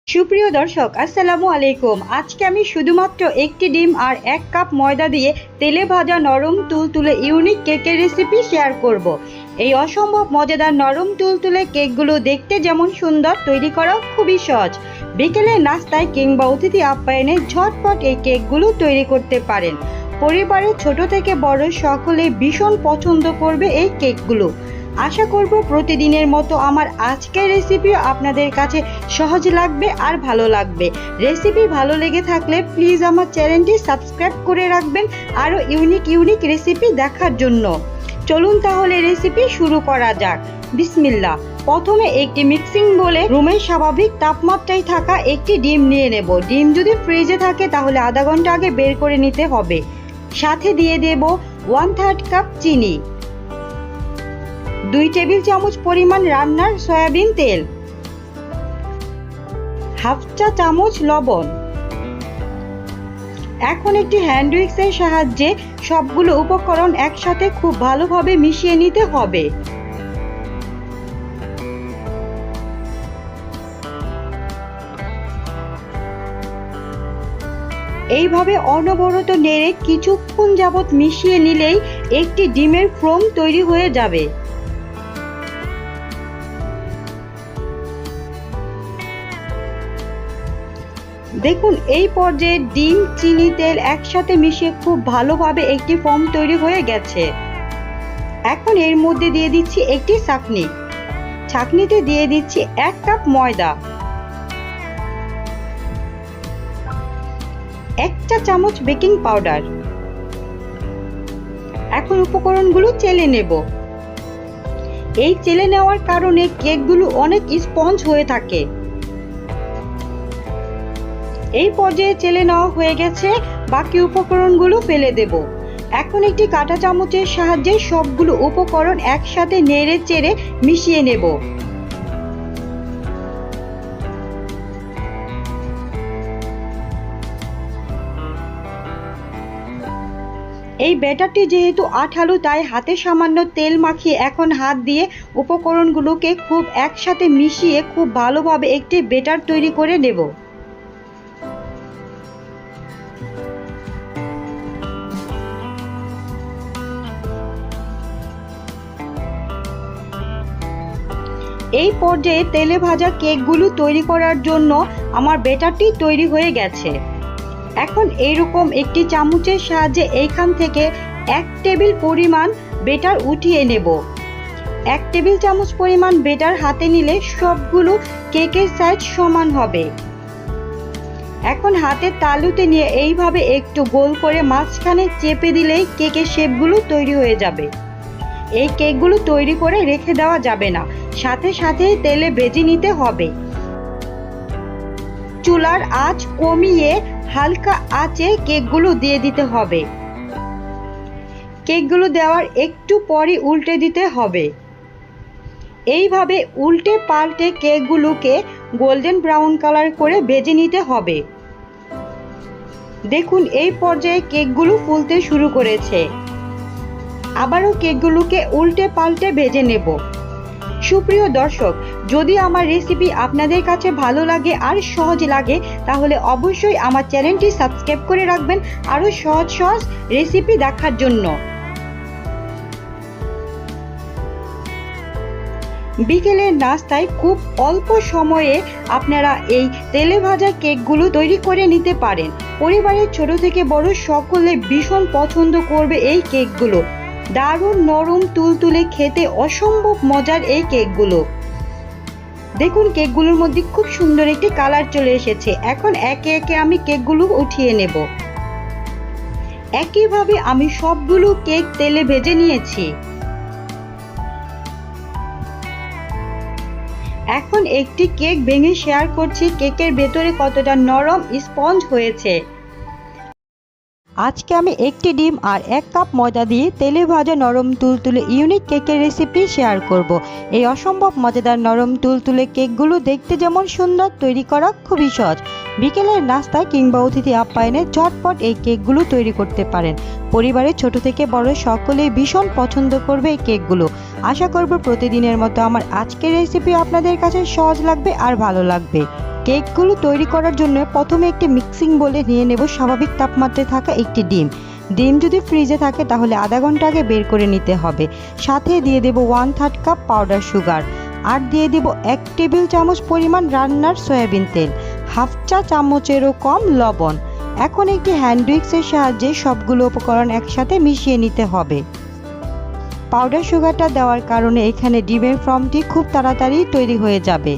সুপ্রিয় দর্শক, আসসালামু আলাইকুম। আজকে আমি শুধুমাত্র একটি ডিম আর 1 কাপ ময়দা দিয়ে তেলে ভাজা নরম তুলতুলে ইউনিক কেকের রেসিপি শেয়ার করব। এই অসম্ভব মজাদার নরম তুলতুলে কেকগুলো দেখতে যেমন সুন্দর, তৈরি করা খুবই সহজ। বিকেলের নাস্তায় কিংবা অতিথি আপ্যায়নে ঝটপট এই কেকগুলো তৈরি করতে পারেন। পরিবারের ছোট থেকে বড় সকলে ভীষণ পছন্দ করবে এই কেকগুলো। আশা করব প্রতিদিনের মতো আমার আজকের রেসিপিও আপনাদের কাছে সহজ লাগবে আর ভালো লাগবে। রেসিপি ভালো লেগে থাকলে প্লিজ আমার চ্যানেলটি সাবস্ক্রাইব করে রাখবেন আরও ইউনিক রেসিপি দেখার জন্য। চলুন তাহলে রেসিপি শুরু করা যাক। বিসমিল্লাহ। প্রথমে একটি মিক্সিং বোলে রুমের স্বাভাবিক তাপমাত্রায় থাকা একটি ডিম নিয়ে নেব। ডিম যদি ফ্রিজে থাকে তাহলে আধা ঘন্টা আগে বের করে নিতে হবে। সাথে দিয়ে দেব 1/3 কাপ চিনি, 2 টেবিল চামচ পরিমাণ রান্নার সয়াবিন তেল, হাফ চা চামচ লবণ। এখন একটি হ্যান্ড উইক্সের সাহায্যে সবগুলো উপকরণ একসাথে খুব ভালোভাবে মিশিয়ে নিতে হবে। এইভাবে অনবরত নেড়ে কিছুক্ষণ যাবত মিশিয়ে নিলেই একটি ডিমের ফোম তৈরি হয়ে যাবে। দেখুন, এই পর্যায়ে ডিম, চিনি, তেল একসাথে মিশিয়ে খুব ভালোভাবে একটি ফোম তৈরি হয়ে গেছে। এখন এর মধ্যে দিয়ে দিচ্ছি একটি ছাঁকনি। ছাঁকনিতে দিয়ে দিচ্ছি 1 কাপ ময়দা, 1 চা চামচ বেকিং পাউডার। এখন উপকরণগুলো চেলে নেব। এই চেলে নেওয়ার কারণে কেকগুলো অনেক স্পঞ্জ হয়ে থাকে। এই পর্যায়ে চেলে নেওয়া হয়ে গেছে, বাকি উপকরণগুলো ফেলে দেব। এখন একটি কাঁটা চামচের সাহায্যে সবগুলো উপকরণ একসাথে নেড়ে চেড়ে মিশিয়ে নেব। এই ব্যাটারটি যেহেতু আঠালো, তাই হাতে সামান্য তেল মাখিয়ে এখন হাত দিয়ে উপকরণগুলোকে খুব একসাথে মিশিয়ে খুব ভালোভাবে একটি ব্যাটার তৈরি করে নেব। এই পর্যায়ে তেলে ভাজা কেকগুলো তৈরি করার জন্য আমার ব্যাটারটি তৈরি হয়ে গেছে। এখন এইরকম একটি চামচের সাহায্যে এইখান থেকে 1 টেবিল পরিমাণ ব্যাটার উঠিয়ে নেব। 1 টেবিল চামচ পরিমাণ ব্যাটার হাতে নিলে সবগুলো কেকের সাইজ সমান হবে। এখন হাতের তালুতে নিয়ে এইভাবে একটু গোল করে মাঝখানে চেপে দিলেই কেকের শেপগুলো তৈরি হয়ে যাবে। এই কেকগুলো তৈরি করে রেখে দেওয়া যাবে না, সাথে সাথে তেলে ভেজে নিতে হবে। চুলার আঁচ কমিয়ে হালকা আঁচে কেকগুলো দিয়ে দিতে হবে। কেকগুলো দেওয়ার একটু পরই উল্টে দিতে হবে। এইভাবে উল্টে পাল্টে কেকগুলোকে গোল্ডেন ব্রাউন কালার করে ভেজে নিতে হবে। দেখুন, এই পর্যায়ে কেকগুলো ফুলতে শুরু করেছে। আবারও কেকগুলোকে উল্টে পাল্টে ভেজে নেব। সুপ্রিয় দর্শক, যদি আমার রেসিপি আপনাদের কাছে ভালো লাগে আর সহজ লাগে তাহলে অবশ্যই আমার চ্যানেলটি সাবস্ক্রাইব করে রাখবেন আরও সহজ রেসিপি দেখার জন্য। বিকেলের নাস্তায় খুব অল্প সময়ে আপনারা এই তেলে ভাজা কেকগুলো তৈরি করে নিতে পারেন। পরিবারের ছোট থেকে বড় সকলে ভীষণ পছন্দ করবে এই কেকগুলো। দারুণ নরম তুলতুলে, খেতে অসম্ভব মজার এই কেকগুলো। দেখুন, কেকগুলোর মধ্যে খুব সুন্দর একটি কালার চলে এসেছে। এখন একে একে আমি কেকগুলো উঠিয়ে নেব। একইভাবে আমি সবগুলো কেক তেলে ভেজে নিয়েছি। এখন একটি কেক ভেঙে শেয়ার করছি কেকের ভেতরে কতটা নরম স্পঞ্জ হয়েছে। আজকে আমি একটি ডিম আর 1 কাপ ময়দা দিয়ে তেলে ভাজা নরম তুলতুলে ইউনিক কেকের রেসিপি শেয়ার করব। এই অসম্ভব মজাদার নরম তুলতুলে কেকগুলো দেখতে যেমন সুন্দর, তৈরি করা খুবই সহজ। বিকেলের নাস্তায় কিংবা অতিথি আপ্যায়নে ঝটপট এই কেকগুলো তৈরি করতে পারেন। পরিবারের ছোট থেকে বড় সকলেই ভীষণ পছন্দ করবে এই কেকগুলো। আশা করব প্রতিদিনের মতো আমার আজকের রেসিপি আপনাদের কাছে সহজ লাগবে আর ভালো লাগবে। কেকগুলো তৈরি করার জন্য প্রথমে একটি মিক্সিং বোলে নিয়ে নেব স্বাভাবিক তাপমাত্রায় থাকা একটি ডিম। ডিম যদি ফ্রিজে থাকে তাহলে আধা ঘন্টা আগে বের করে নিতে হবে। সাথে দিয়ে দেব 1/3 কাপ পাউডার সুগার, আর দিয়ে দেব 1 টেবিল চামচ পরিমাণ রান্নার সয়াবিন তেল, হাফ চা চামচেরও কম লবণ। এখন একটি হ্যান্ড উইক্সের সাহায্যে সবগুলো উপকরণ একসাথে মিশিয়ে নিতে হবে। পাউডার সুগারটা দেওয়ার কারণে এখানে ডিমের ফর্মটি খুব তাড়াতাড়ি তৈরি হয়ে যাবে।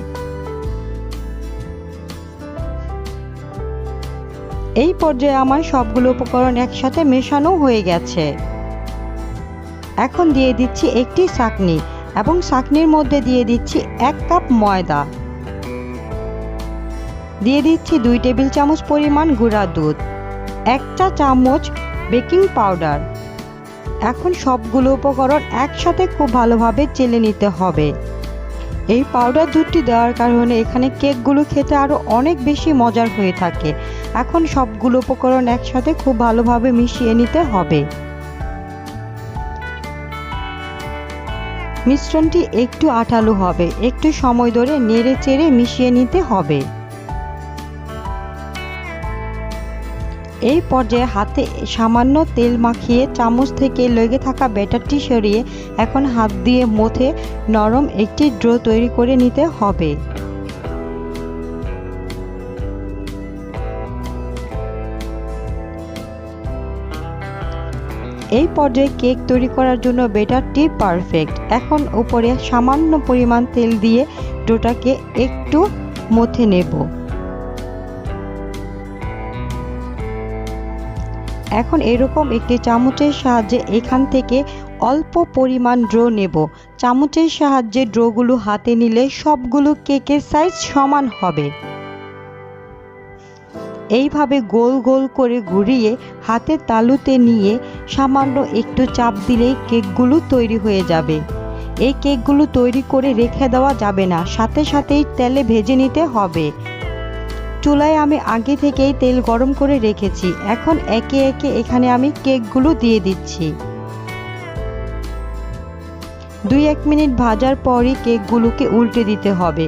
এই পর্যায়ে আমার সবগুলো উপকরণ একসাথে মেশানো হয়ে গেছে। এখন দিয়ে দিচ্ছি একটি ছাঁকনি এবং ছাঁকনির মধ্যে দিয়ে দিচ্ছি 1 কাপ ময়দা, দিয়ে দিচ্ছি 2 টেবিল চামচ পরিমাণ গুঁড়া দুধ, 1 চা চামচ বেকিং পাউডার। এখন সবগুলো উপকরণ একসাথে খুব ভালোভাবে চেলে নিতে হবে। এই পাউডার দুধটি দেওয়ার কারণে এখানে কেকগুলো খেতে আরও অনেক বেশি মজার হয়ে থাকে। এখন সবগুলো উপকরণ একসাথে খুব ভালোভাবে মিশিয়ে নিতে হবে। মিশ্রণটি একটু আঠালো হবে, একটু সময় ধরে নেড়ে চেড়ে মিশিয়ে নিতে হবে। এই পর্যায়ে হাতে সামান্য তেল মাখিয়ে চামচ থেকে লেগে থাকা ব্যাটারটি সরিয়ে এখন হাত দিয়ে মথে নরম একটি ডো তৈরি করে নিতে হবে। এই পর্যায়ে কেক তৈরি করার জন্য ব্যাটারটি পারফেক্ট। এখন উপরে সামান্য পরিমাণ তেল দিয়ে ডোটাকে একটু মথে নেব। এখন এরকম একটি চামচের সাহায্যে এখান থেকে অল্প পরিমাণ ডো নেব। চামচের সাহায্যে ডোগুলো হাতে নিলে সবগুলো কেকের সাইজ সমান হবে। এইভাবে গোল গোল করে ঘুরিয়ে হাতের তালুতে নিয়ে সামান্য একটু চাপ দিলেই কেকগুলো তৈরি হয়ে যাবে। এই কেকগুলো তৈরি করে রেখে দেওয়া যাবে না, সাথে সাথেই তেলে ভেজে নিতে হবে। চুলায় আমি আগে থেকেই তেল গরম করে রেখেছি। এখন একে একে এখানে আমি কেকগুলো দিয়ে দিচ্ছি। 2-1 মিনিট ভাজার পরই কেকগুলোকে উল্টে দিতে হবে।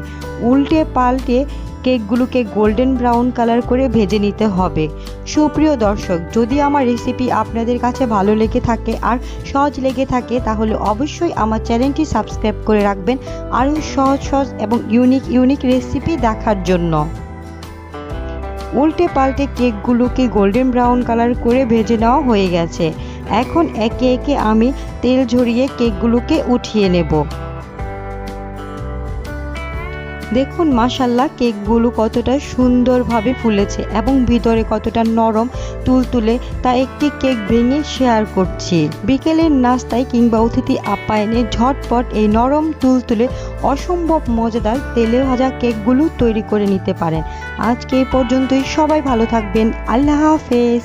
উল্টে পাল্টে কেকগুলোকে গোল্ডেন ব্রাউন কালার করে ভেজে নিতে হবে। সুপ্রিয় দর্শক, যদি আমার রেসিপি আপনাদের কাছে ভালো লেগে থাকে আর সহজ লেগে থাকে তাহলে অবশ্যই আমার চ্যানেলটি সাবস্ক্রাইব করে রাখবেন আরও সহজ সহজ এবং ইউনিক রেসিপি দেখার জন্য। উল্টে পাল্টে কেকগুলোকে গোল্ডেন ব্রাউন কালার করে ভেজে নেওয়া হয়ে গেছে। এখন একে একে আমি তেল ঝরিয়ে কেকগুলোকে উঠিয়ে নেব। দেখুন মাশাআল্লাহ কেকগুলো কতটা সুন্দরভাবে ফুলেছে এবং ভিতরে কতটা নরম তুলতুলে, তা একটি কেক ভেঙে শেয়ার করছি। বিকেলের নাস্তায় কিংবা অতিথি আপ্যায়নে ঝটপট এই নরম তুলতুলে অসম্ভব মজাদার তেলে ভাজা কেকগুলো তৈরি করে নিতে পারেন। আজকে এই পর্যন্তই। সবাই ভালো থাকবেন। আল্লাহ হাফেজ।